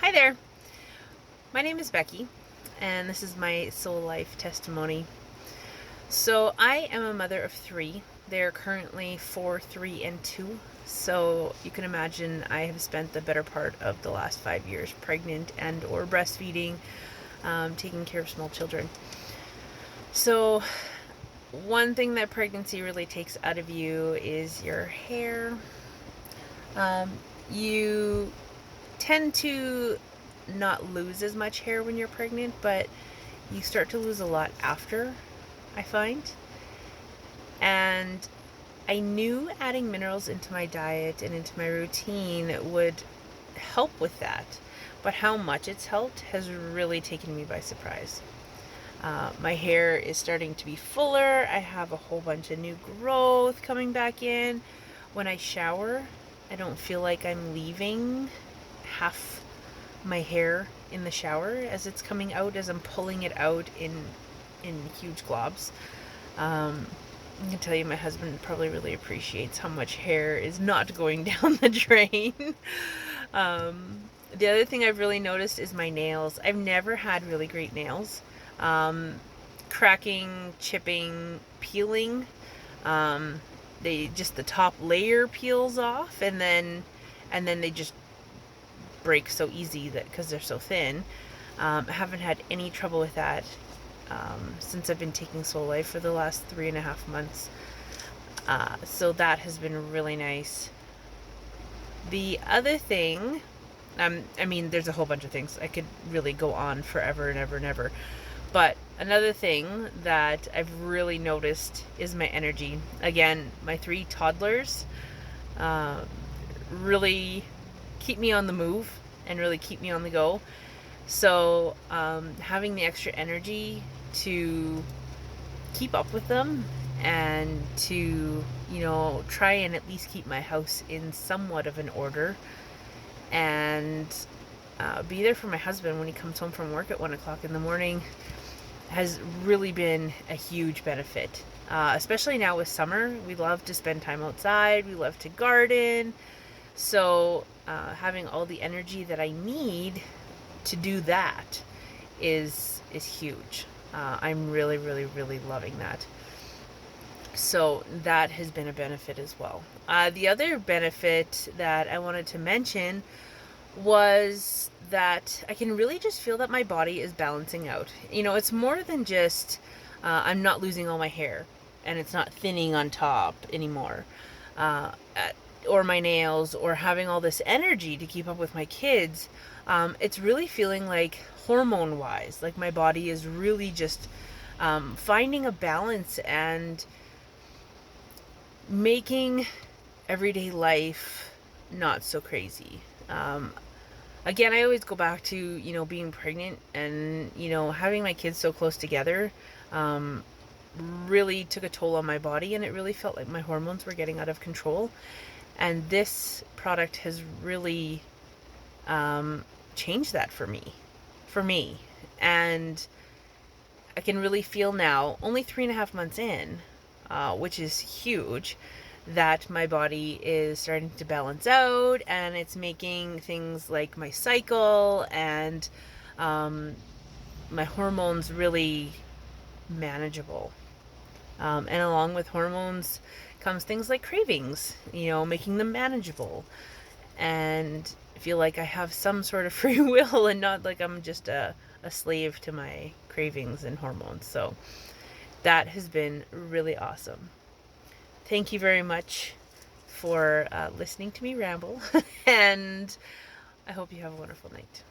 Hi there. My name is Becky, and this is my SoulLife testimony. So, I am a mother of three. They're currently 4, 3, and 2. So, you can imagine I have spent the better part of the last 5 years pregnant and or breastfeeding, taking care of small children. So, one thing that pregnancy really takes out of you is your hair. You tend to not lose as much hair when you're pregnant, but you start to lose a lot after, I find. And I knew adding minerals into my diet and into my routine would help with that, but how much it's helped has really taken me by surprise. My hair is starting to be fuller. I have a whole bunch of new growth coming back in. When I shower, I don't feel like I'm leaving half my hair in the shower as it's coming out, as I'm pulling it out in huge globs. I can tell you my husband probably really appreciates how much hair is not going down the drain. The other thing I've really noticed is my nails. I've never had really great nails. Cracking, chipping, peeling. The top layer peels off, and then they just break so easy that because they're so thin. I haven't had any trouble with that since I've been taking SoulLife for the last 3.5 months. So that has been really nice. The other thing, there's a whole bunch of things. I could really go on forever and ever and ever. But another thing that I've really noticed is my energy. Again, my 3 toddlers really keep me on the move and really keep me on the go. So having the extra energy to keep up with them and to, try and at least keep my house in somewhat of an order and be there for my husband when he comes home from work at 1 o'clock in the morning has really been a huge benefit. Especially now with summer, we love to spend time outside, we love to garden. So having all the energy that I need to do that is huge. I'm really, really, really loving that. So that has been a benefit as well. The other benefit that I wanted to mention was that I can really just feel that my body is balancing out. It's more than just I'm not losing all my hair and it's not thinning on top anymore. Or my nails, or having all this energy to keep up with my kids. It's really feeling like hormone wise, like my body is really just finding a balance and making everyday life not so crazy. Again, I always go back to, being pregnant and, having my kids so close together really took a toll on my body, and it really felt like my hormones were getting out of control. And this product has really changed that for me. And I can really feel now, only 3.5 months in, which is huge, that my body is starting to balance out, and it's making things like my cycle and my hormones really manageable. And along with hormones comes things like cravings, making them manageable. And I feel like I have some sort of free will and not like I'm just a slave to my cravings and hormones. So that has been really awesome. Thank you very much for listening to me ramble, and I hope you have a wonderful night.